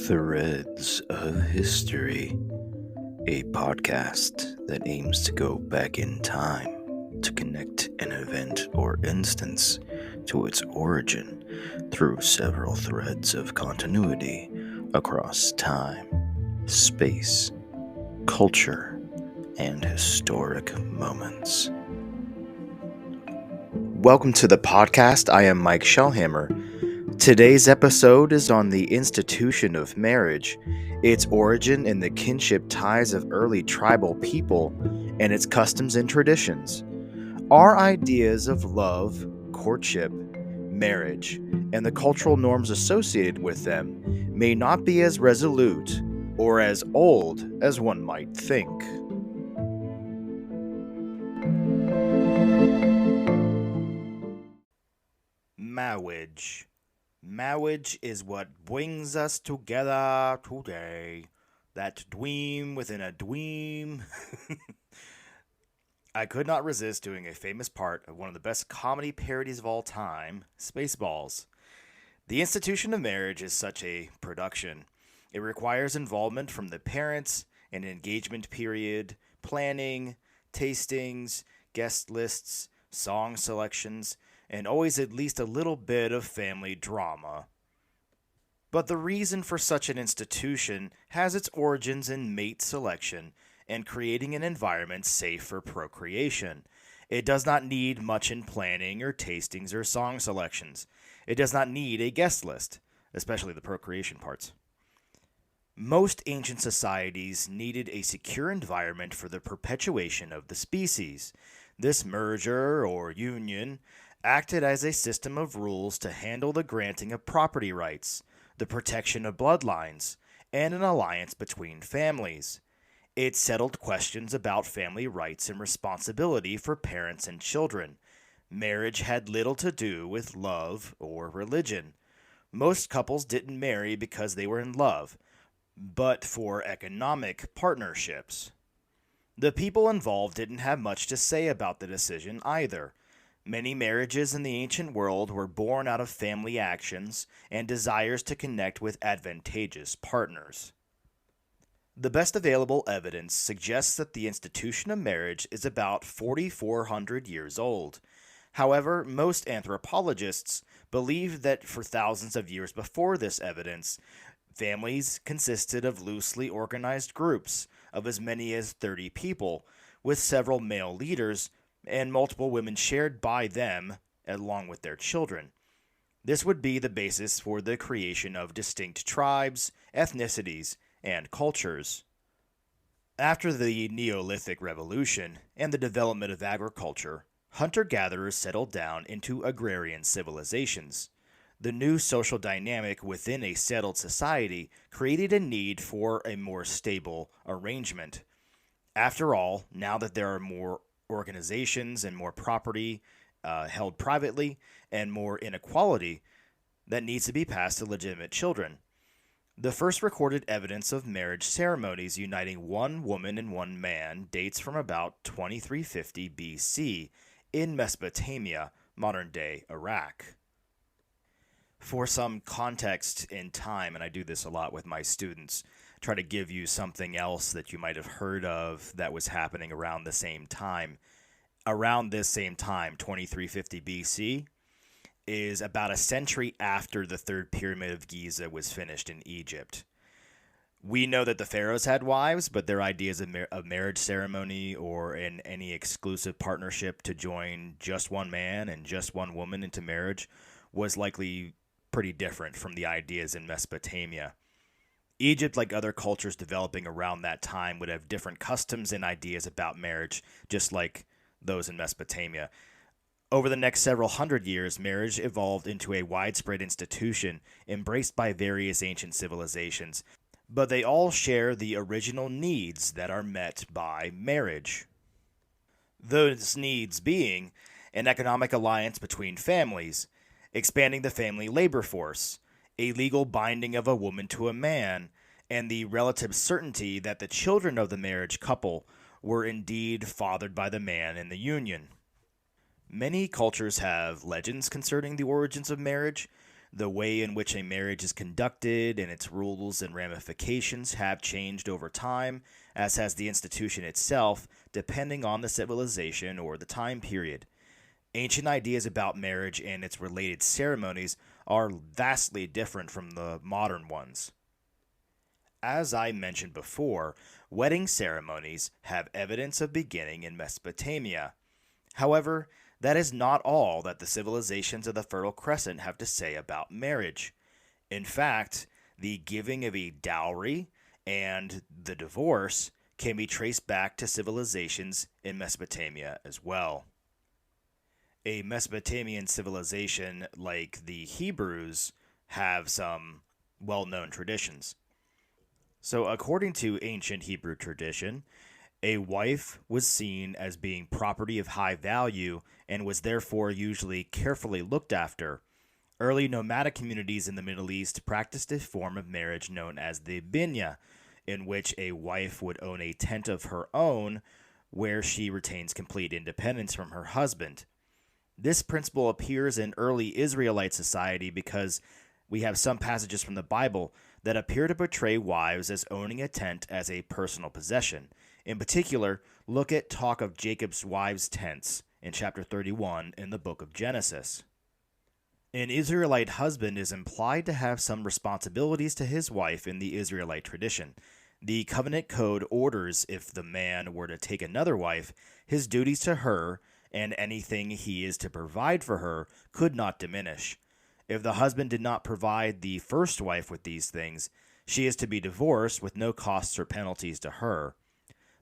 Threads of History, a podcast that aims to go back in time to connect an event or instance to its origin through several threads of continuity across time, space, culture, and historic moments. Welcome to the podcast. I am Mike Shellhammer. Today's episode is on the institution of marriage, its origin in the kinship ties of early tribal people, and its customs and traditions. Our ideas of love, courtship, marriage, and the cultural norms associated with them may not be as resolute or as old as one might think. Marriage. Marriage is what brings us together today. That dream within a dream. I could not resist doing a famous part of one of the best comedy parodies of all time, Spaceballs. The institution of marriage is such a production. It requires involvement from the parents, an engagement period, planning, tastings, guest lists, song selections, and always at least a little bit of family drama. But the reason for such an institution has its origins in mate selection and creating an environment safe for procreation. It does not need much in planning or tastings or song selections. It does not need a guest list, especially the procreation parts. Most ancient societies needed a secure environment for the perpetuation of the species. This merger or union acted as a system of rules to handle the granting of property rights, the protection of bloodlines, and an alliance between families. It settled questions about family rights and responsibility for parents and children. Marriage had little to do with love or religion. Most couples didn't marry because they were in love, but for economic partnerships. The people involved didn't have much to say about the decision either. Many marriages in the ancient world were born out of family actions and desires to connect with advantageous partners. The best available evidence suggests that the institution of marriage is about 4,400 years old. However, most anthropologists believe that for thousands of years before this evidence, families consisted of loosely organized groups of as many as 30 people, with several male leaders and multiple women shared by them along with their children. This would be the basis for the creation of distinct tribes, ethnicities, and cultures. After the Neolithic Revolution and the development of agriculture, hunter-gatherers settled down into agrarian civilizations. The new social dynamic within a settled society created a need for a more stable arrangement. After all, now that there are more organizations and more property held privately and more inequality that needs to be passed to legitimate children. The first recorded evidence of marriage ceremonies uniting one woman and one man dates from about 2350 BC in Mesopotamia, modern-day Iraq. For some context in time, and I do this a lot with my students, try to give you something else that you might have heard of that was happening around the same time. Around this same time, 2350 BC, is about a century after the third pyramid of Giza was finished in Egypt. We know that the pharaohs had wives, but their ideas of marriage ceremony or in any exclusive partnership to join just one man and just one woman into marriage was likely pretty different from the ideas in Mesopotamia. Egypt, like other cultures developing around that time, would have different customs and ideas about marriage, just like those in Mesopotamia. Over the next several hundred years, marriage evolved into a widespread institution embraced by various ancient civilizations, but they all share the original needs that are met by marriage. Those needs being an economic alliance between families, expanding the family labor force, a legal binding of a woman to a man, and the relative certainty that the children of the marriage couple were indeed fathered by the man in the union. Many cultures have legends concerning the origins of marriage. The way in which a marriage is conducted and its rules and ramifications have changed over time, as has the institution itself, depending on the civilization or the time period. Ancient ideas about marriage and its related ceremonies are vastly different from the modern ones. As I mentioned before, wedding ceremonies have evidence of beginning in Mesopotamia. However, that is not all that the civilizations of the Fertile Crescent have to say about marriage. In fact, the giving of a dowry and the divorce can be traced back to civilizations in Mesopotamia as well. A Mesopotamian civilization like the Hebrews have some well-known traditions. So, according to ancient Hebrew tradition, a wife was seen as being property of high value and was therefore usually carefully looked after. Early nomadic communities in the Middle East practiced a form of marriage known as the binya, in which a wife would own a tent of her own where she retains complete independence from her husband. This principle appears in early Israelite society because we have some passages from the Bible that appear to portray wives as owning a tent as a personal possession. In particular, look at talk of Jacob's wives' tents in chapter 31 in the book of Genesis. An Israelite husband is implied to have some responsibilities to his wife in the Israelite tradition. The covenant code orders if the man were to take another wife, his duties to her and anything he is to provide for her could not diminish. If the husband did not provide the first wife with these things, she is to be divorced with no costs or penalties to her.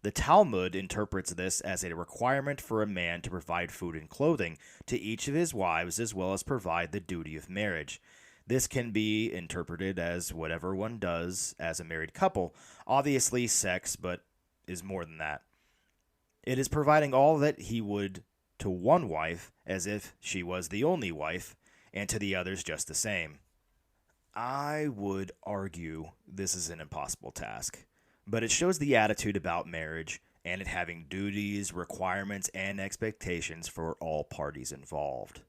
The Talmud interprets this as a requirement for a man to provide food and clothing to each of his wives as well as provide the duty of marriage. This can be interpreted as whatever one does as a married couple, obviously sex, but is more than that. It is providing all that he would to one wife as if she was the only wife, and to the others just the same. I would argue this is an impossible task, but it shows the attitude about marriage and it having duties, requirements, and expectations for all parties involved.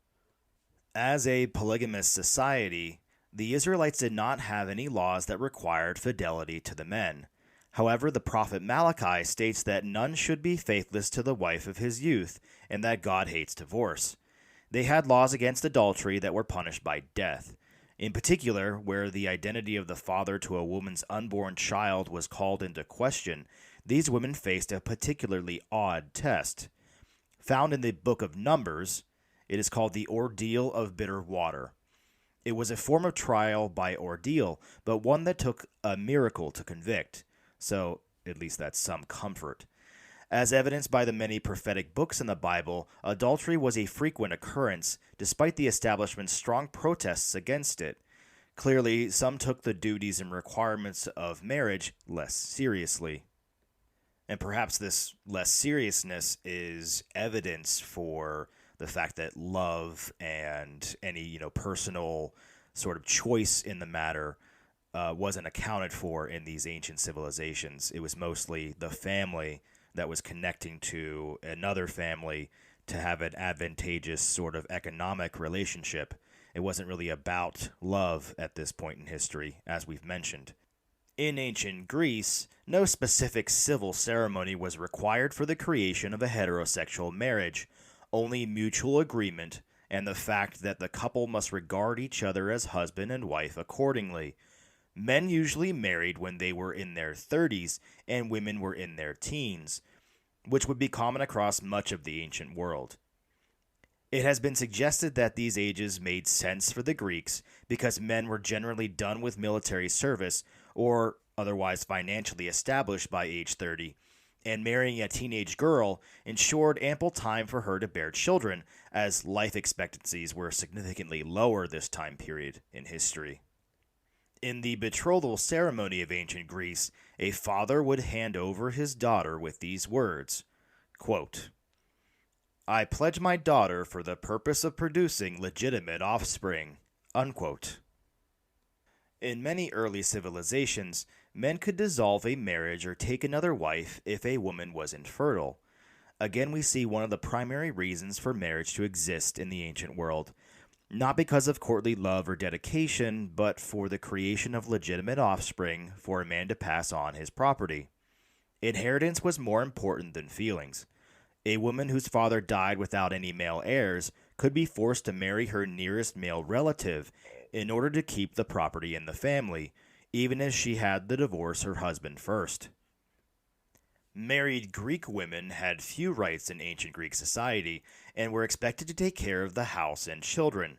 As a polygamous society, the Israelites did not have any laws that required fidelity to the men. However, the prophet Malachi states that none should be faithless to the wife of his youth, and that God hates divorce. They had laws against adultery that were punished by death. In particular, where the identity of the father to a woman's unborn child was called into question, these women faced a particularly odd test. Found in the book of Numbers, it is called the ordeal of bitter water. It was a form of trial by ordeal, but one that took a miracle to convict. So, at least that's some comfort. As evidenced by the many prophetic books in the Bible, adultery was a frequent occurrence, despite the establishment's strong protests against it. Clearly, some took the duties and requirements of marriage less seriously. And perhaps this less seriousness is evidence for the fact that love and any, personal sort of choice in the matter wasn't accounted for in these ancient civilizations. It was mostly the family that was connecting to another family to have an advantageous sort of economic relationship. It wasn't really about love at this point in history, as we've mentioned. In ancient Greece, no specific civil ceremony was required for the creation of a heterosexual marriage, only mutual agreement and the fact that the couple must regard each other as husband and wife accordingly. Men usually married when they were in their 30s and women were in their teens, which would be common across much of the ancient world. It has been suggested that these ages made sense for the Greeks because men were generally done with military service or otherwise financially established by age 30, and marrying a teenage girl ensured ample time for her to bear children, as life expectancies were significantly lower this time period in history. In the betrothal ceremony of ancient Greece, a father would hand over his daughter with these words, quote, "I pledge my daughter for the purpose of producing legitimate offspring," unquote. In many early civilizations, men could dissolve a marriage or take another wife if a woman was infertile. Again, we see one of the primary reasons for marriage to exist in the ancient world. not because of courtly love or dedication, but for the creation of legitimate offspring for a man to pass on his property. Inheritance was more important than feelings. A woman whose father died without any male heirs could be forced to marry her nearest male relative in order to keep the property in the family, even if she had to divorce her husband first. Married Greek women had few rights in ancient Greek society and were expected to take care of the house and children.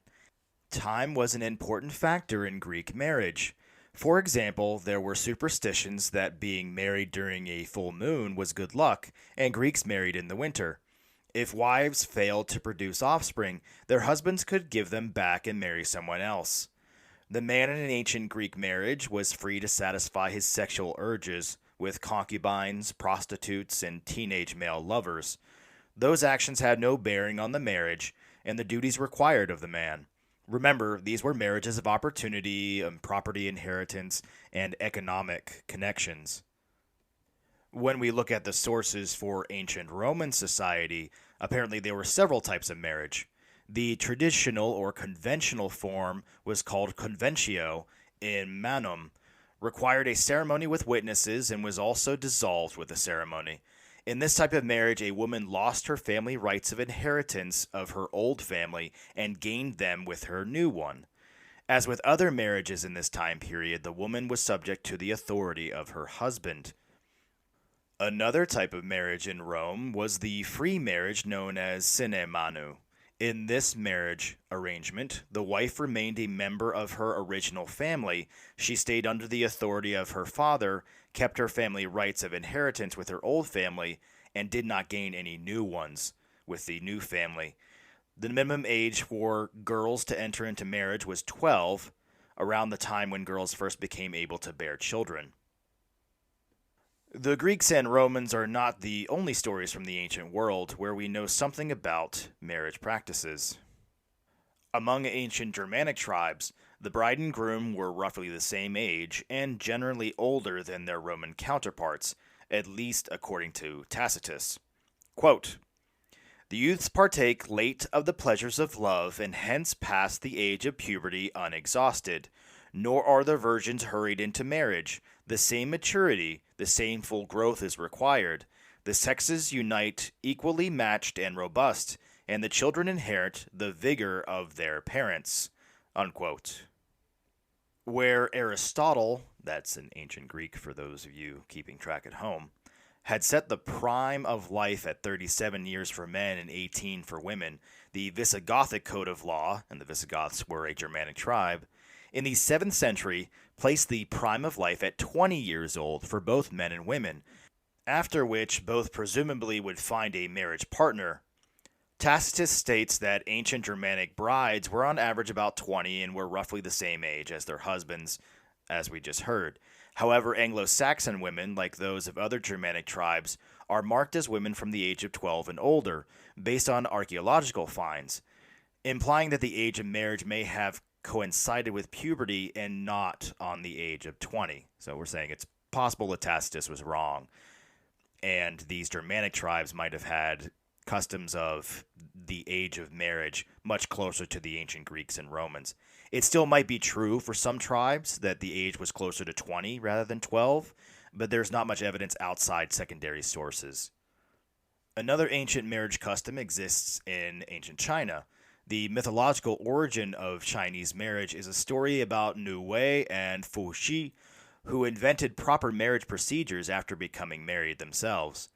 Time was an important factor in Greek marriage. For example, there were superstitions that being married during a full moon was good luck, and Greeks married in the winter. If wives failed to produce offspring, their husbands could give them back and marry someone else. The man in an ancient Greek marriage was free to satisfy his sexual urges with concubines, prostitutes, and teenage male lovers. Those actions had no bearing on the marriage and the duties required of the man. Remember, these were marriages of opportunity, property inheritance, and economic connections. When we look at the sources for ancient Roman society, apparently there were several types of marriage. The traditional or conventional form was called conventio in manum, required a ceremony with witnesses, and was also dissolved with the ceremony. In this type of marriage, a woman lost her family rights of inheritance of her old family and gained them with her new one. As with other marriages in this time period, the woman was subject to the authority of her husband. Another type of marriage in Rome was the free marriage known as sine manu. In this marriage arrangement, the wife remained a member of her original family. She stayed under the authority of her father, kept her family rights of inheritance with her old family, and did not gain any new ones with the new family. The minimum age for girls to enter into marriage was 12, around the time when girls first became able to bear children. The Greeks and Romans are not the only stories from the ancient world where we know something about marriage practices. Among ancient Germanic tribes, the bride and groom were roughly the same age and generally older than their Roman counterparts, at least according to Tacitus. Quote, "The youths partake late of the pleasures of love and hence pass the age of puberty unexhausted. Nor are the virgins hurried into marriage. The same maturity, the same full growth is required. The sexes unite equally matched and robust, and the children inherit the vigor of their parents." Unquote. Where Aristotle, that's in ancient Greek for those of you keeping track at home, had set the prime of life at 37 years for men and 18 for women, the Visigothic code of law, and the Visigoths were a Germanic tribe, in the 7th century, placed the prime of life at 20 years old for both men and women, after which both presumably would find a marriage partner. Tacitus states that ancient Germanic brides were on average about 20 and were roughly the same age as their husbands, as we just heard. However, Anglo-Saxon women, like those of other Germanic tribes, are marked as women from the age of 12 and older, based on archaeological finds, implying that the age of marriage may have coincided with puberty and not on the age of 20. So we're saying it's possible that Tacitus was wrong, and these Germanic tribes might have had customs of the age of marriage much closer to the ancient Greeks and Romans. It still might be true for some tribes that the age was closer to 20 rather than 12, but there's not much evidence outside secondary sources. Another ancient marriage custom exists in ancient China. The mythological origin of Chinese marriage is a story about Nu Wei and Fu Xi, who invented proper marriage procedures after becoming married themselves.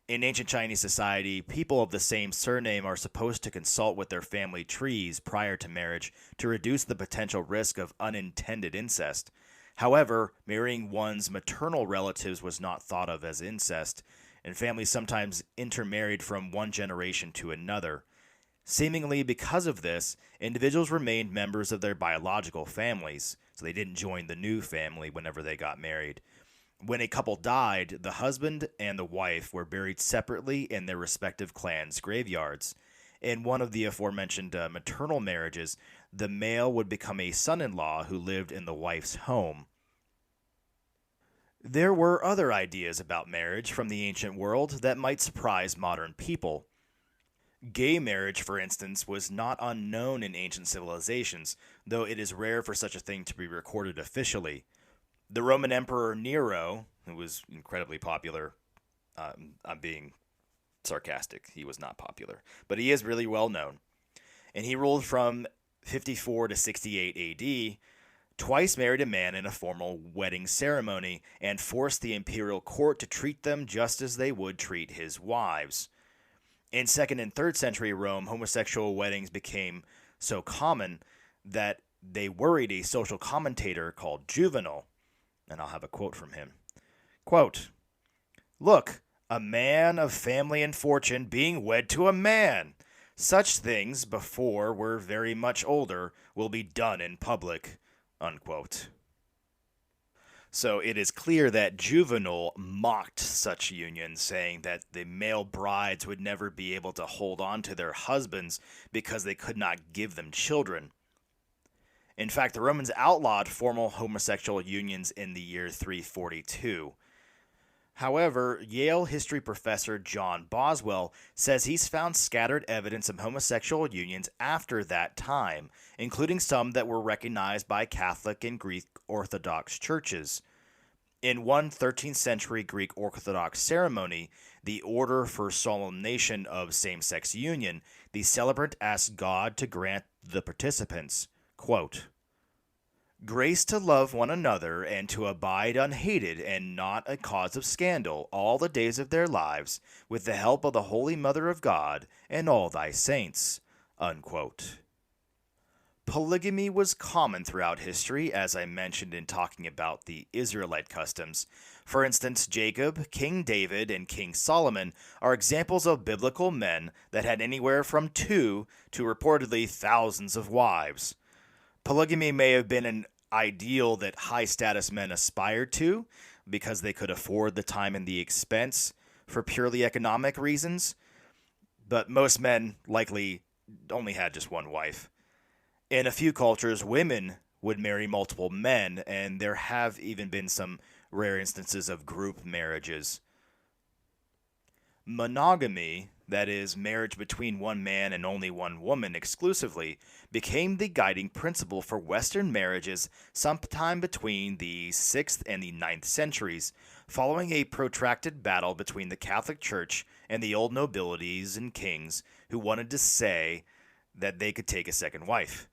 In ancient Chinese society, people of the same surname are supposed to consult with their family trees prior to marriage to reduce the potential risk of unintended incest. However, marrying one's maternal relatives was not thought of as incest, and families sometimes intermarried from one generation to another. Seemingly because of this, individuals remained members of their biological families, so they didn't join the new family whenever they got married. When a couple died, the husband and the wife were buried separately in their respective clans' graveyards. In one of the aforementioned maternal marriages, the male would become a son-in-law who lived in the wife's home. There were other ideas about marriage from the ancient world that might surprise modern people. Gay marriage, for instance, was not unknown in ancient civilizations, though it is rare for such a thing to be recorded officially. The Roman Emperor Nero, who was incredibly popular, I'm being sarcastic, he was not popular, but he is really well known, and he ruled from 54 to 68 AD, twice married a man in a formal wedding ceremony, and forced the imperial court to treat them just as they would treat his wives. In 2nd and 3rd century Rome, homosexual weddings became so common that they worried a social commentator called Juvenal, and I'll have a quote from him. Quote, "Look, a man of family and fortune being wed to a man. Such things, before we're very much older, will be done in public." Unquote. So it is clear that Juvenal mocked such unions, saying that the male brides would never be able to hold on to their husbands because they could not give them children. In fact, the Romans outlawed formal homosexual unions in the year 342. However, Yale history professor John Boswell says he's found scattered evidence of homosexual unions after that time, including some that were recognized by Catholic and Greek Orthodox churches. In one 13th century Greek Orthodox ceremony, the Order for Solemnation of Same-Sex Union, the celebrant asked God to grant the participants, quote, "Grace to love one another and to abide unhated and not a cause of scandal all the days of their lives, with the help of the Holy Mother of God and all thy saints." Unquote. Polygamy was common throughout history, as I mentioned in talking about the Israelite customs. For instance, Jacob, King David, and King Solomon are examples of biblical men that had anywhere from 2 to reportedly thousands of wives. Polygamy may have been an ideal that high-status men aspired to because they could afford the time and the expense for purely economic reasons, but most men likely only had just one wife. In a few cultures, women would marry multiple men, and there have even been some rare instances of group marriages. Monogamy, that is, marriage between one man and only one woman exclusively, became the guiding principle for Western marriages sometime between the 6th and the 9th centuries, following a protracted battle between the Catholic Church and the old nobilities and kings who wanted to say that they could take a second wife.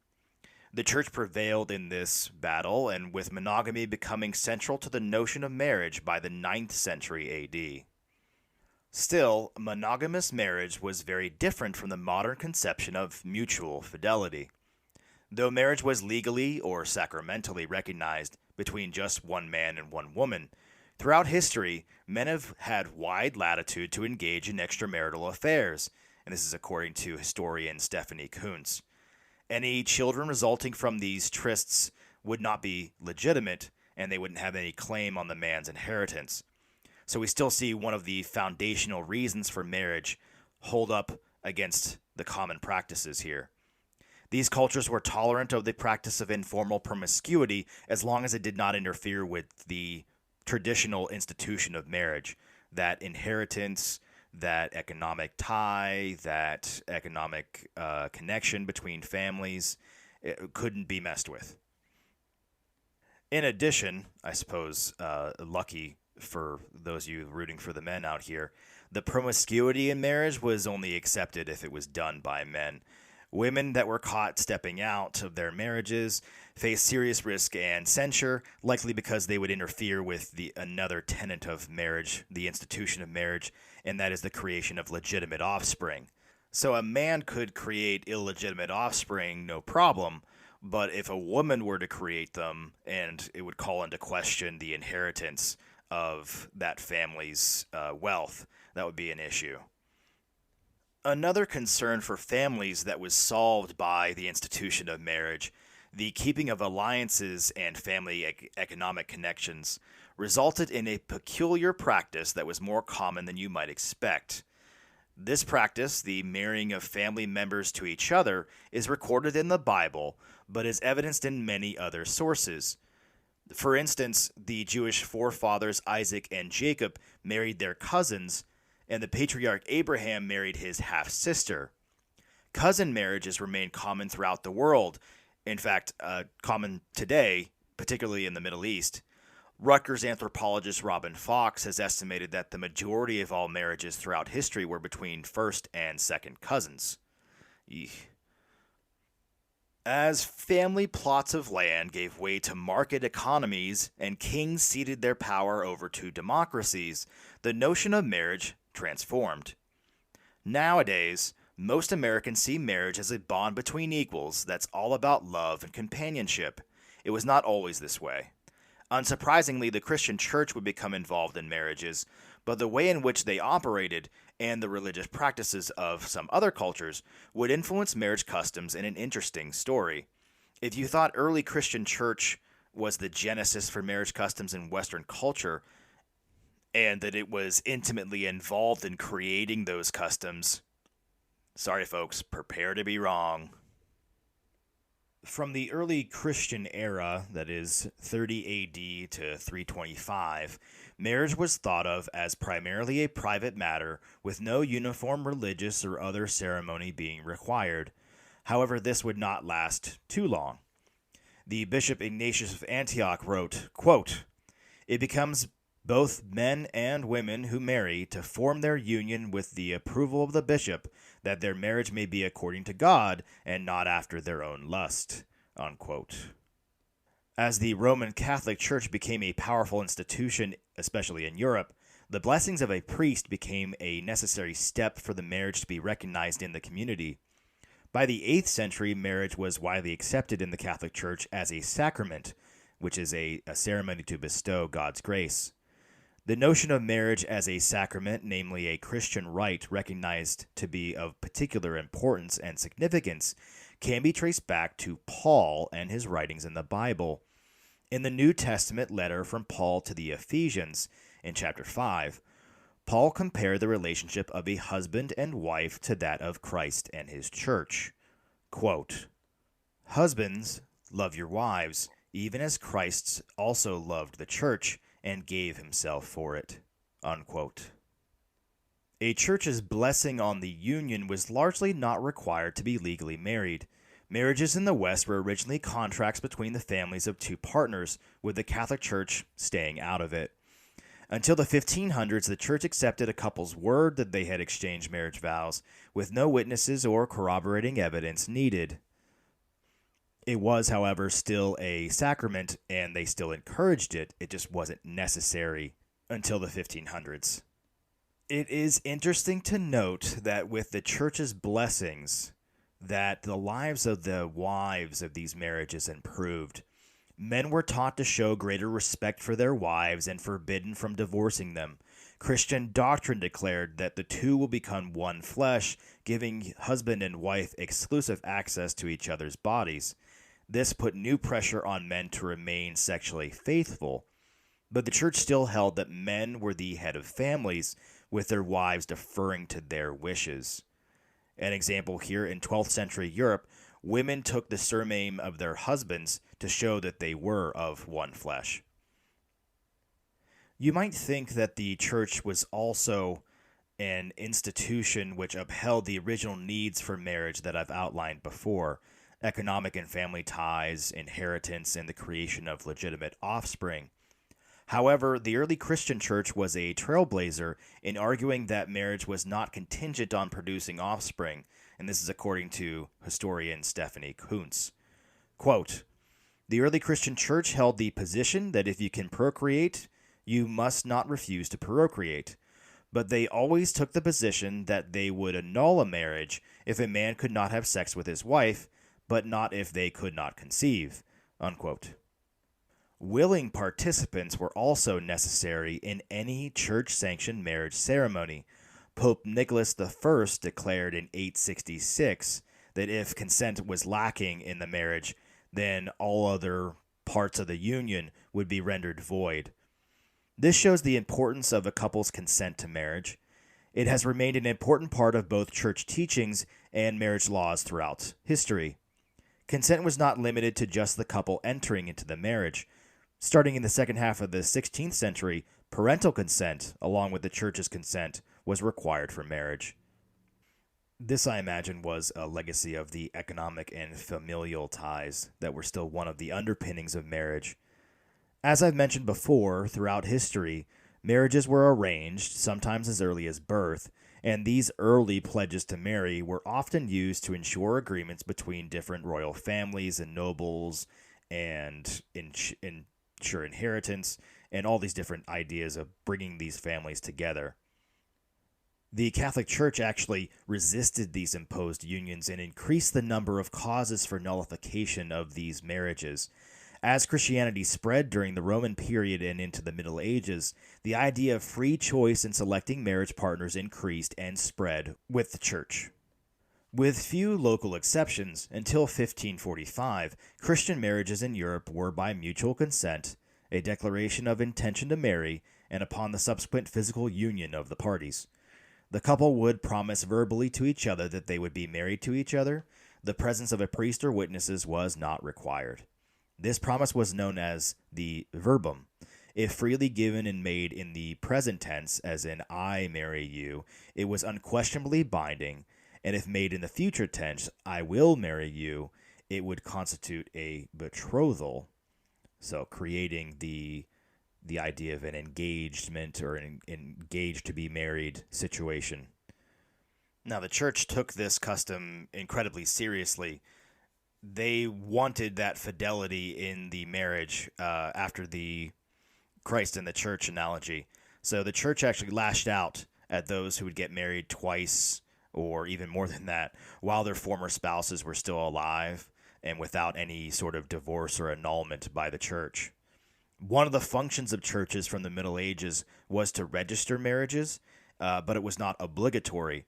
The church prevailed in this battle, and with monogamy becoming central to the notion of marriage by the 9th century AD. Still, monogamous marriage was very different from the modern conception of mutual fidelity. Though marriage was legally or sacramentally recognized between just one man and one woman, throughout history, men have had wide latitude to engage in extramarital affairs, and this is according to historian Stephanie Kuntz. Any children resulting from these trysts would not be legitimate, and they wouldn't have any claim on the man's inheritance. So we still see one of the foundational reasons for marriage hold up against the common practices here. These cultures were tolerant of the practice of informal promiscuity as long as it did not interfere with the traditional institution of marriage, that inheritance, that economic tie, that economic connection between families, it couldn't be messed with. In addition, I suppose, lucky for those of you rooting for the men out here, the promiscuity in marriage was only accepted if it was done by men. Women that were caught stepping out of their marriages faced serious risk and censure, likely because they would interfere with another tenet of marriage, the institution of marriage, and that is the creation of legitimate offspring. So a man could create illegitimate offspring, no problem, but if a woman were to create them, and it would call into question the inheritance of that family's wealth, that would be an issue. Another concern for families that was solved by the institution of marriage, the keeping of alliances and family economic connections, resulted in a peculiar practice that was more common than you might expect. This practice, the marrying of family members to each other, is recorded in the Bible, but is evidenced in many other sources. For instance, the Jewish forefathers Isaac and Jacob married their cousins, and the patriarch Abraham married his half-sister. Cousin marriages remain common throughout the world. In fact, common today, particularly in the Middle East. Rutgers anthropologist Robin Fox has estimated that the majority of all marriages throughout history were between first and second cousins. Eek. As family plots of land gave way to market economies and kings ceded their power over to democracies, the notion of marriage transformed. Nowadays, most Americans see marriage as a bond between equals that's all about love and companionship. It was not always this way. Unsurprisingly, the Christian church would become involved in marriages, but the way in which they operated and the religious practices of some other cultures would influence marriage customs in an interesting story. If you thought early Christian church was the genesis for marriage customs in Western culture, and that it was intimately involved in creating those customs, sorry folks, prepare to be wrong. From the early Christian era, that is 30 AD to 325, marriage was thought of as primarily a private matter with no uniform religious or other ceremony being required. However, this would not last too long. The Bishop Ignatius of Antioch wrote, quote, "It becomes both men and women who marry to form their union with the approval of the bishop, that their marriage may be according to God and not after their own lust." Unquote. As the Roman Catholic Church became a powerful institution, especially in Europe, the blessings of a priest became a necessary step for the marriage to be recognized in the community. By the 8th century, marriage was widely accepted in the Catholic Church as a sacrament, which is a ceremony to bestow God's grace. The notion of marriage as a sacrament, namely a Christian rite recognized to be of particular importance and significance, can be traced back to Paul and his writings in the Bible. In the New Testament letter from Paul to the Ephesians, in chapter 5, Paul compared the relationship of a husband and wife to that of Christ and his church. Quote, "Husbands, love your wives, even as Christ also loved the church and gave himself for it." Unquote. A church's blessing on the union was largely not required to be legally married. Marriages in the West were originally contracts between the families of two partners, with the Catholic Church staying out of it. Until the 1500s, the Church accepted a couple's word that they had exchanged marriage vows, with no witnesses or corroborating evidence needed. It was, however, still a sacrament, and they still encouraged it. It just wasn't necessary until the 1500s. It is interesting to note that with the church's blessings, that the lives of the wives of these marriages improved. Men were taught to show greater respect for their wives and forbidden from divorcing them. Christian doctrine declared that the two will become one flesh, giving husband and wife exclusive access to each other's bodies. This put new pressure on men to remain sexually faithful, but the church still held that men were the head of families, with their wives deferring to their wishes. An example here, in 12th century Europe, women took the surname of their husbands to show that they were of one flesh. You might think that the church was also an institution which upheld the original needs for marriage that I've outlined before: economic and family ties, inheritance, and the creation of legitimate offspring. However, the early Christian church was a trailblazer in arguing that marriage was not contingent on producing offspring, and this is according to historian Stephanie Kuntz. Quote, "The early Christian church held the position that if you can procreate, you must not refuse to procreate. But they always took the position that they would annul a marriage if a man could not have sex with his wife, but not if they could not conceive." Unquote. Willing participants were also necessary in any church-sanctioned marriage ceremony. Pope Nicholas I declared in 866 that if consent was lacking in the marriage, then all other parts of the union would be rendered void. This shows the importance of a couple's consent to marriage. It has remained an important part of both church teachings and marriage laws throughout history. Consent was not limited to just the couple entering into the marriage. Starting in the second half of the 16th century, parental consent, along with the church's consent, was required for marriage. This, I imagine, was a legacy of the economic and familial ties that were still one of the underpinnings of marriage. As I've mentioned before, throughout history, marriages were arranged, sometimes as early as birth, and these early pledges to marry were often used to ensure agreements between different royal families and nobles and ensure inheritance and all these different ideas of bringing these families together. The Catholic Church actually resisted these imposed unions and increased the number of causes for nullification of these marriages. As Christianity spread during the Roman period and into the Middle Ages, the idea of free choice in selecting marriage partners increased and spread with the Church. With few local exceptions, until 1545, Christian marriages in Europe were by mutual consent, a declaration of intention to marry, and upon the subsequent physical union of the parties. The couple would promise verbally to each other that they would be married to each other. The presence of a priest or witnesses was not required. This promise was known as the verbum. If freely given and made in the present tense, as in I marry you, it was unquestionably binding, and if made in the future tense, I will marry you, it would constitute a betrothal, so creating the idea of an engagement or an engaged to be married situation. Now, the church took this custom incredibly seriously. They wanted that fidelity in the marriage after the Christ and the church analogy. So the church actually lashed out at those who would get married twice or even more than that while their former spouses were still alive and without any sort of divorce or annulment by the church. One of the functions of churches from the Middle Ages was to register marriages, but it was not obligatory.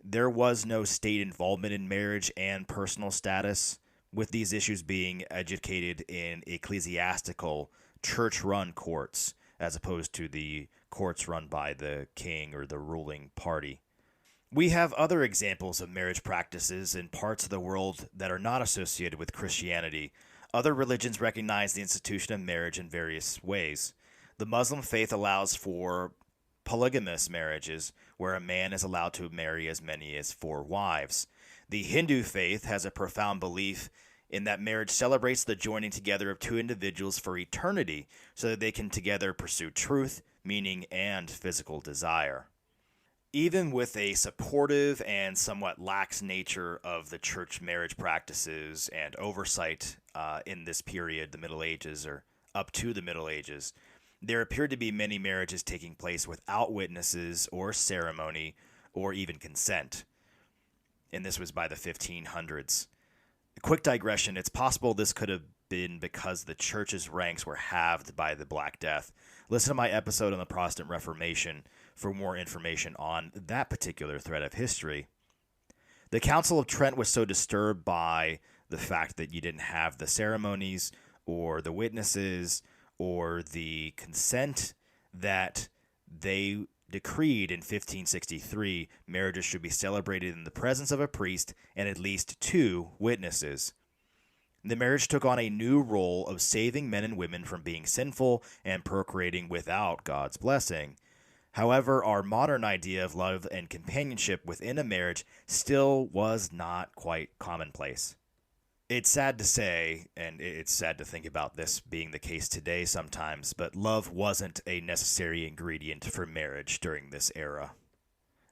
There was no state involvement in marriage and personal status, with these issues being educated in ecclesiastical, church-run courts, as opposed to the courts run by the king or the ruling party. We have other examples of marriage practices in parts of the world that are not associated with Christianity. Other religions recognize the institution of marriage in various ways. The Muslim faith allows for polygamous marriages, where a man is allowed to marry as many as 4 wives. The Hindu faith has a profound belief in that marriage celebrates the joining together of 2 individuals for eternity so that they can together pursue truth, meaning, and physical desire. Even with a supportive and somewhat lax nature of the church marriage practices and oversight in this period, the Middle Ages, or up to the Middle Ages, there appeared to be many marriages taking place without witnesses or ceremony or even consent. And this was by the 1500s. A quick digression, it's possible this could have been because the church's ranks were halved by the Black Death. Listen to my episode on the Protestant Reformation for more information on that particular thread of history. The Council of Trent was so disturbed by the fact that you didn't have the ceremonies or the witnesses or the consent that they decreed in 1563 marriages should be celebrated in the presence of a priest and at least 2 witnesses. The marriage took on a new role of saving men and women from being sinful and procreating without God's blessing. However, our modern idea of love and companionship within a marriage still was not quite commonplace. It's sad to say, and it's sad to think about this being the case today sometimes, but love wasn't a necessary ingredient for marriage during this era.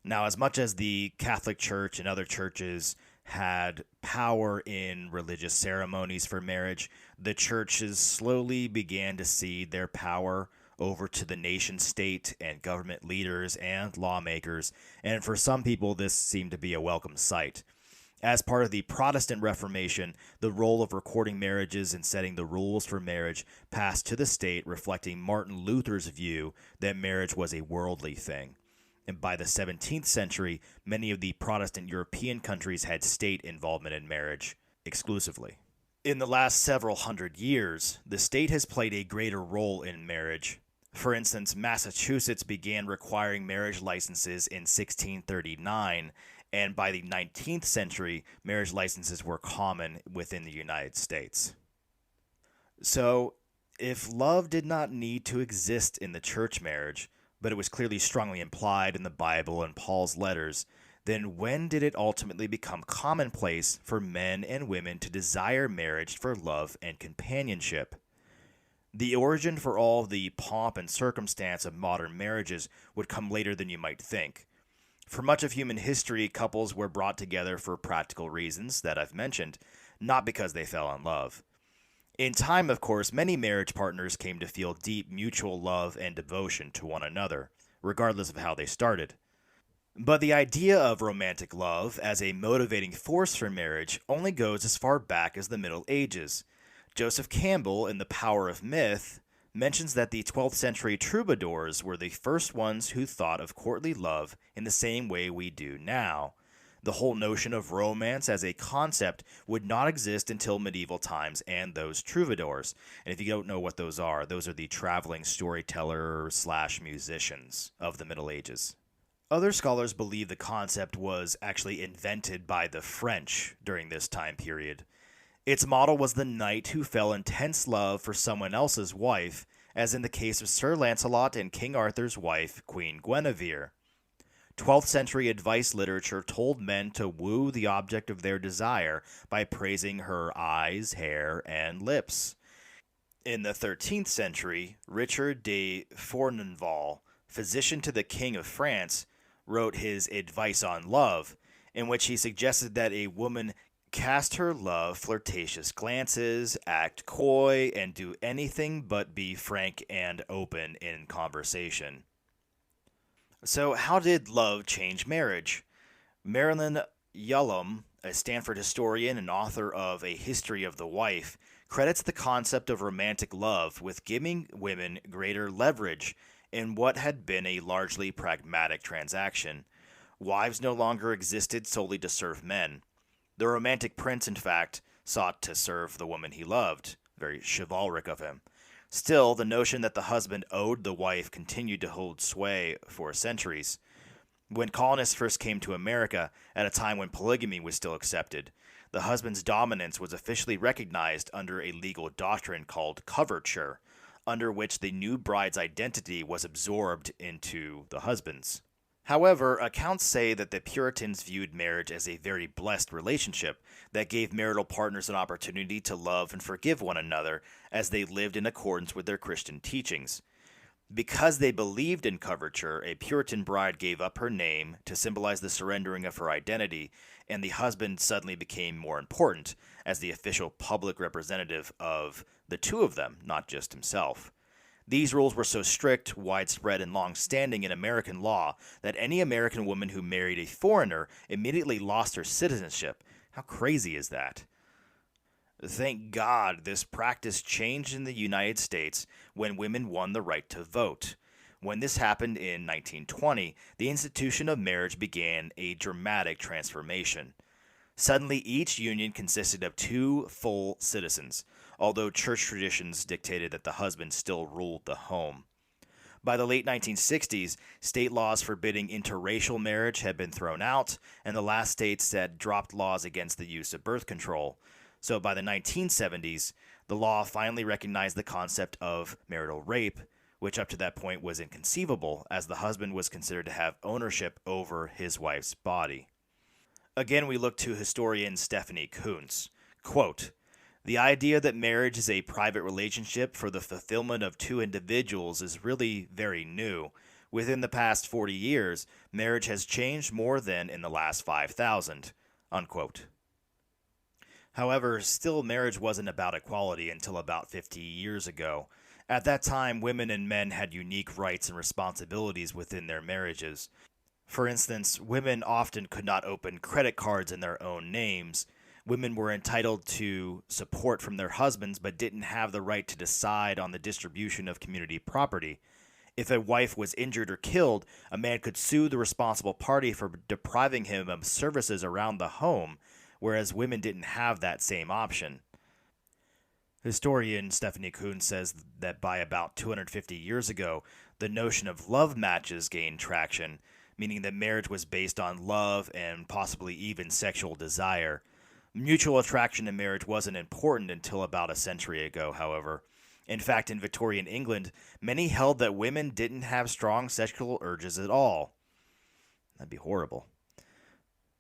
Now, as much as the Catholic Church and other churches had power in religious ceremonies for marriage, the churches slowly began to cede their power over to the nation state and government leaders and lawmakers, and for some people this seemed to be a welcome sight. As part of the Protestant Reformation, the role of recording marriages and setting the rules for marriage passed to the state, reflecting Martin Luther's view that marriage was a worldly thing. And by the 17th century, many of the Protestant European countries had state involvement in marriage exclusively. In the last several hundred years, the state has played a greater role in marriage. For instance, Massachusetts began requiring marriage licenses in 1639, and by the 19th century, marriage licenses were common within the United States. So, if love did not need to exist in the church marriage, but it was clearly strongly implied in the Bible and Paul's letters, then when did it ultimately become commonplace for men and women to desire marriage for love and companionship? The origin for all the pomp and circumstance of modern marriages would come later than you might think. For much of human history, couples were brought together for practical reasons that I've mentioned, not because they fell in love. In time, of course, many marriage partners came to feel deep mutual love and devotion to one another, regardless of how they started. But the idea of romantic love as a motivating force for marriage only goes as far back as the Middle Ages. Joseph Campbell, in The Power of Myth, mentions that the 12th century troubadours were the first ones who thought of courtly love in the same way we do now. The whole notion of romance as a concept would not exist until medieval times and those troubadours. And if you don't know what those are the traveling storyteller slash musicians of the Middle Ages. Other scholars believe the concept was actually invented by the French during this time period. Its model was the knight who fell intense love for someone else's wife, as in the case of Sir Lancelot and King Arthur's wife, Queen Guinevere. 12th century advice literature told men to woo the object of their desire by praising her eyes, hair, and lips. In the 13th century, Richard de Fournenval, physician to the King of France, wrote his Advice on Love, in which he suggested that a woman cast her love flirtatious glances, act coy, and do anything but be frank and open in conversation. So, how did love change marriage? Marilyn Yalom, a Stanford historian and author of A History of the Wife, credits the concept of romantic love with giving women greater leverage in what had been a largely pragmatic transaction. Wives no longer existed solely to serve men. The romantic prince, in fact, sought to serve the woman he loved, very chivalric of him. Still, the notion that the husband owed the wife continued to hold sway for centuries. When colonists first came to America, at a time when polygamy was still accepted, the husband's dominance was officially recognized under a legal doctrine called coverture, under which the new bride's identity was absorbed into the husband's. However, accounts say that the Puritans viewed marriage as a very blessed relationship that gave marital partners an opportunity to love and forgive one another as they lived in accordance with their Christian teachings. Because they believed in coverture, a Puritan bride gave up her name to symbolize the surrendering of her identity, and the husband suddenly became more important as the official public representative of the two of them, not just himself. These rules were so strict, widespread, and long-standing in American law that any American woman who married a foreigner immediately lost her citizenship. How crazy is that? Thank God this practice changed in the United States when women won the right to vote. When this happened in 1920, the institution of marriage began a dramatic transformation. Suddenly, each union consisted of two full citizens, although church traditions dictated that the husband still ruled the home. By the late 1960s, state laws forbidding interracial marriage had been thrown out, and the last states had dropped laws against the use of birth control. So by the 1970s, the law finally recognized the concept of marital rape, which up to that point was inconceivable, as the husband was considered to have ownership over his wife's body. Again, we look to historian Stephanie Coontz. Quote, "The idea that marriage is a private relationship for the fulfillment of two individuals is really very new. Within the past 40 years, marriage has changed more than in the last 5,000. Unquote. However, still marriage wasn't about equality until about 50 years ago. At that time, women and men had unique rights and responsibilities within their marriages. For instance, women often could not open credit cards in their own names. Women were entitled to support from their husbands but didn't have the right to decide on the distribution of community property. If a wife was injured or killed, a man could sue the responsible party for depriving him of services around the home, whereas women didn't have that same option. Historian Stephanie Kuhn says that by about 250 years ago, the notion of love matches gained traction, meaning that marriage was based on love and possibly even sexual desire. Mutual attraction in marriage wasn't important until about a century ago, however. In fact, in Victorian England, many held that women didn't have strong sexual urges at all. That'd be horrible.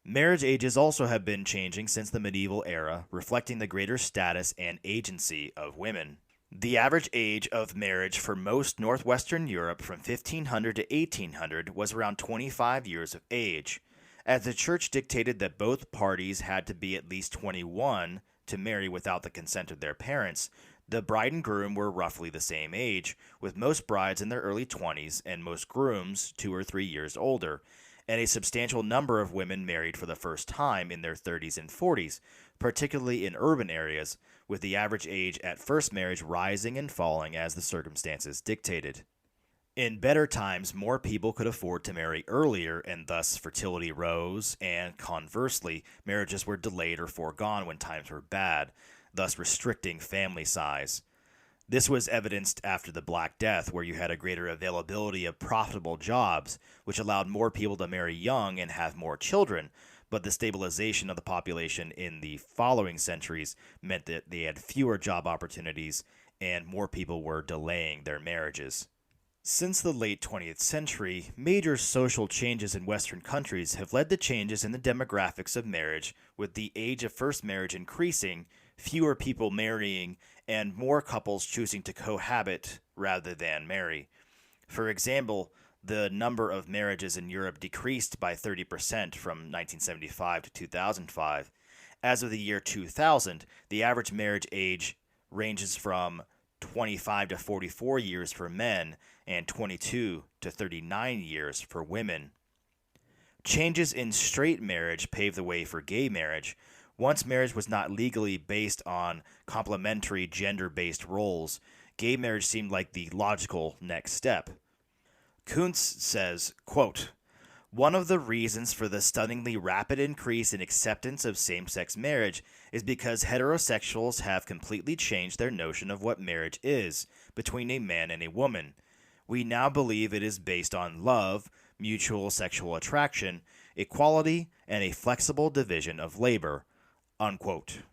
Marriage ages also have been changing since the medieval era, reflecting the greater status and agency of women. The average age of marriage for most northwestern Europe from 1500 to 1800 was around 25 years of age, as the church dictated that both parties had to be at least 21 to marry without the consent of their parents. The bride and groom were roughly the same age, with most brides in their early 20s and most grooms 2 or 3 years older, and a substantial number of women married for the first time in their 30s and 40s, particularly in urban areas, with the average age at first marriage rising and falling as the circumstances dictated. In better times, more people could afford to marry earlier, and thus fertility rose, and conversely, marriages were delayed or foregone when times were bad, thus restricting family size. This was evidenced after the Black Death, where you had a greater availability of profitable jobs, which allowed more people to marry young and have more children, but the stabilization of the population in the following centuries meant that they had fewer job opportunities and more people were delaying their marriages. Since the late 20th century, major social changes in Western countries have led to changes in the demographics of marriage, with the age of first marriage increasing, fewer people marrying, and more couples choosing to cohabit rather than marry. For example, the number of marriages in Europe decreased by 30% from 1975 to 2005. As of the year 2000, the average marriage age ranges from 25 to 44 years for men and 22 to 39 years for women. Changes in straight marriage paved the way for gay marriage. Once marriage was not legally based on complementary gender-based roles, gay marriage seemed like the logical next step. Kuntz says, quote, "One of the reasons for the stunningly rapid increase in acceptance of same-sex marriage is because heterosexuals have completely changed their notion of what marriage is between a man and a woman. We now believe it is based on love, mutual sexual attraction, equality, and a flexible division of labor." Unquote.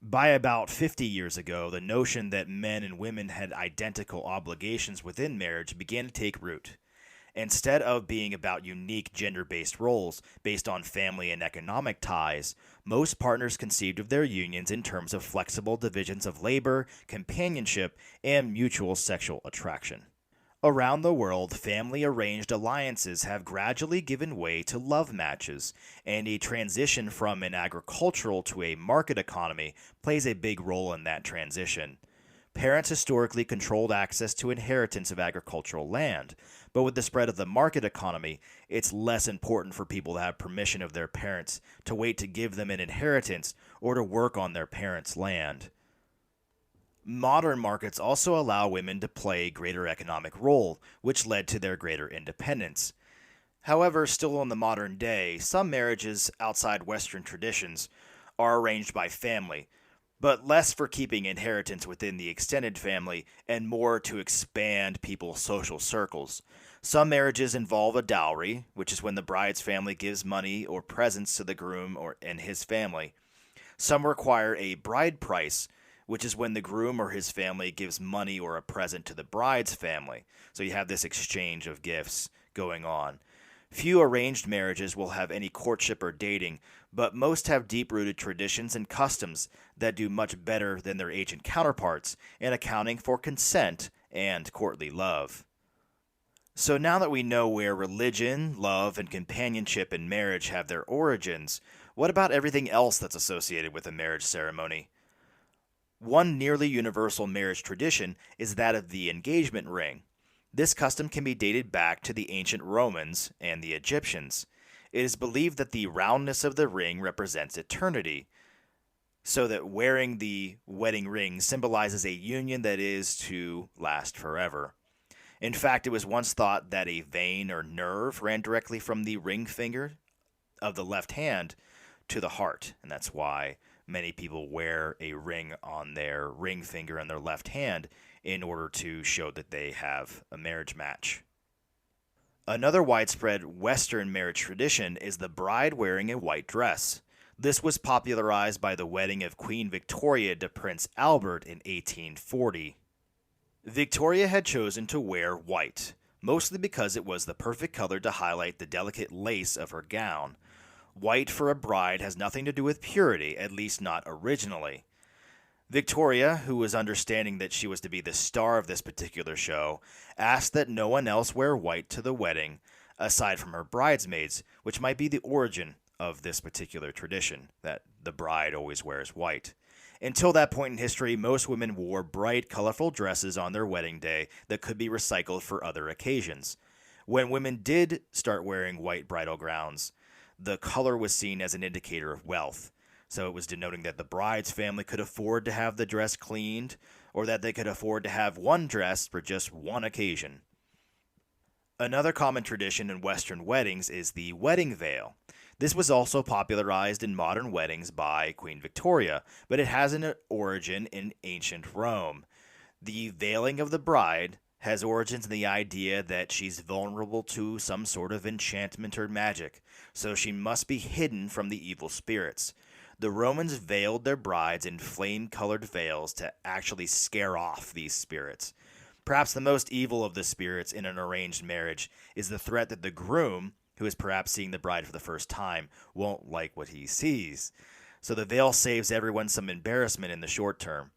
By about 50 years ago, the notion that men and women had identical obligations within marriage began to take root. Instead of being about unique gender-based roles based on family and economic ties, most partners conceived of their unions in terms of flexible divisions of labor, companionship, and mutual sexual attraction. Around the world, family-arranged alliances have gradually given way to love matches, and a transition from an agricultural to a market economy plays a big role in that transition. Parents historically controlled access to inheritance of agricultural land, but with the spread of the market economy, it's less important for people to have permission of their parents to wait to give them an inheritance or to work on their parents' land. Modern markets also allow women to play a greater economic role, which led to their greater independence. However, still in the modern day, some marriages outside Western traditions are arranged by family, but less for keeping inheritance within the extended family and more to expand people's social circles. Some marriages involve a dowry, which is when the bride's family gives money or presents to the groom and his family. Some require a bride price, which is when the groom or his family gives money or a present to the bride's family. So you have this exchange of gifts going on. Few arranged marriages will have any courtship or dating, but most have deep-rooted traditions and customs that do much better than their ancient counterparts in accounting for consent and courtly love. So now that we know where religion, love, and companionship in marriage have their origins, what about everything else that's associated with a marriage ceremony? One nearly universal marriage tradition is that of the engagement ring. This custom can be dated back to the ancient Romans and the Egyptians. It is believed that the roundness of the ring represents eternity, so that wearing the wedding ring symbolizes a union that is to last forever. In fact, it was once thought that a vein or nerve ran directly from the ring finger of the left hand to the heart, and that's why many people wear a ring on their ring finger on their left hand in order to show that they have a marriage match. Another widespread Western marriage tradition is the bride wearing a white dress. This was popularized by the wedding of Queen Victoria to Prince Albert in 1840. Victoria had chosen to wear white, mostly because it was the perfect color to highlight the delicate lace of her gown. White for a bride has nothing to do with purity, at least not originally. Victoria, who was understanding that she was to be the star of this particular show, asked that no one else wear white to the wedding, aside from her bridesmaids, which might be the origin of this particular tradition, that the bride always wears white. Until that point in history, most women wore bright, colorful dresses on their wedding day that could be recycled for other occasions. When women did start wearing white bridal gowns, the color was seen as an indicator of wealth. So it was denoting that the bride's family could afford to have the dress cleaned, or that they could afford to have one dress for just one occasion. Another common tradition in Western weddings is the wedding veil. This was also popularized in modern weddings by Queen Victoria, but it has an origin in ancient Rome. The veiling of the bride has origins in the idea that she's vulnerable to some sort of enchantment or magic, so she must be hidden from the evil spirits. The Romans veiled their brides in flame-colored veils to actually scare off these spirits. Perhaps the most evil of the spirits in an arranged marriage is the threat that the groom, who is perhaps seeing the bride for the first time, won't like what he sees. So the veil saves everyone some embarrassment in the short term.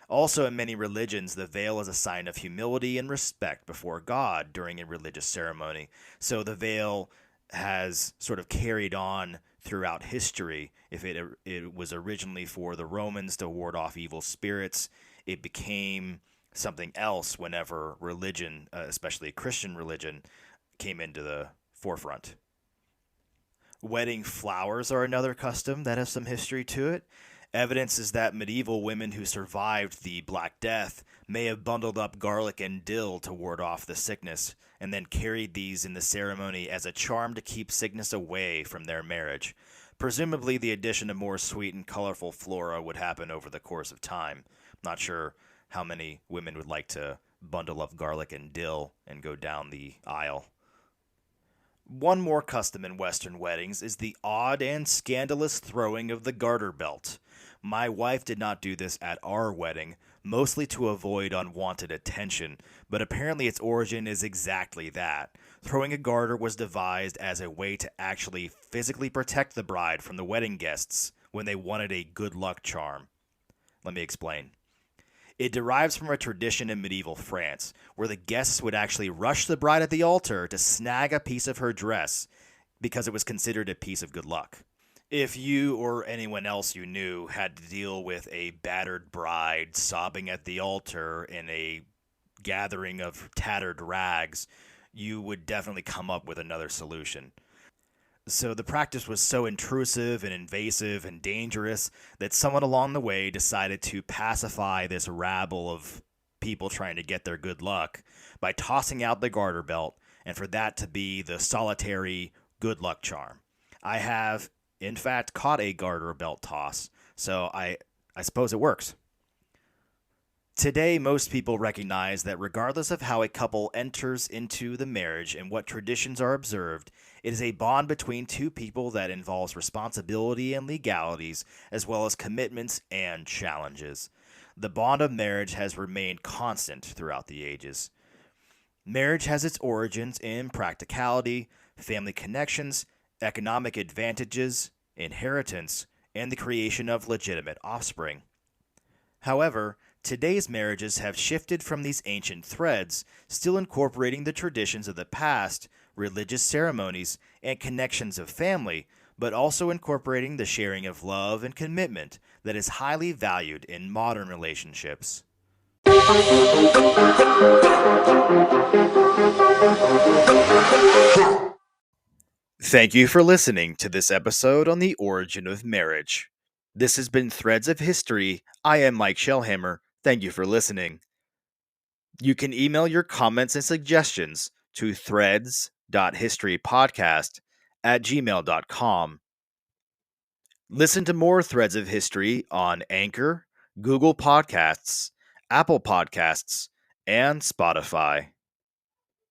Also, in many religions, the veil is a sign of humility and respect before God during a religious ceremony. So the veil has sort of carried on throughout history. If it was originally for the Romans to ward off evil spirits, it became something else whenever religion, especially Christian religion, came into the forefront. Wedding flowers are another custom that has some history to it. Evidence is that medieval women who survived the Black Death may have bundled up garlic and dill to ward off the sickness, and then carried these in the ceremony as a charm to keep sickness away from their marriage. Presumably, the addition of more sweet and colorful flora would happen over the course of time. Not sure how many women would like to bundle up garlic and dill and go down the aisle. One more custom in Western weddings is the odd and scandalous throwing of the garter belt. My wife did not do this at our wedding, mostly to avoid unwanted attention, but apparently its origin is exactly that. Throwing a garter was devised as a way to actually physically protect the bride from the wedding guests when they wanted a good luck charm. Let me explain. It derives from a tradition in medieval France, where the guests would actually rush the bride at the altar to snag a piece of her dress because it was considered a piece of good luck. If you or anyone else you knew had to deal with a battered bride sobbing at the altar in a gathering of tattered rags, you would definitely come up with another solution. So the practice was so intrusive and invasive and dangerous that someone along the way decided to pacify this rabble of people trying to get their good luck by tossing out the garter belt, and for that to be the solitary good luck charm. I have, in fact, caught a garter belt toss, so I suppose it works. Today, most people recognize that regardless of how a couple enters into the marriage and what traditions are observed, it is a bond between two people that involves responsibility and legalities, as well as commitments and challenges. The bond of marriage has remained constant throughout the ages. Marriage has its origins in practicality, family connections, economic advantages, inheritance, and the creation of legitimate offspring. However, today's marriages have shifted from these ancient threads, still incorporating the traditions of the past, religious ceremonies, and connections of family, but also incorporating the sharing of love and commitment that is highly valued in modern relationships. Thank you for listening to this episode on the origin of marriage. This has been Threads of History. I am Mike Shellhammer. Thank you for listening. You can email your comments and suggestions to threads.historypodcast@gmail.com. Listen to more Threads of History on Anchor, Google Podcasts, Apple Podcasts, and Spotify.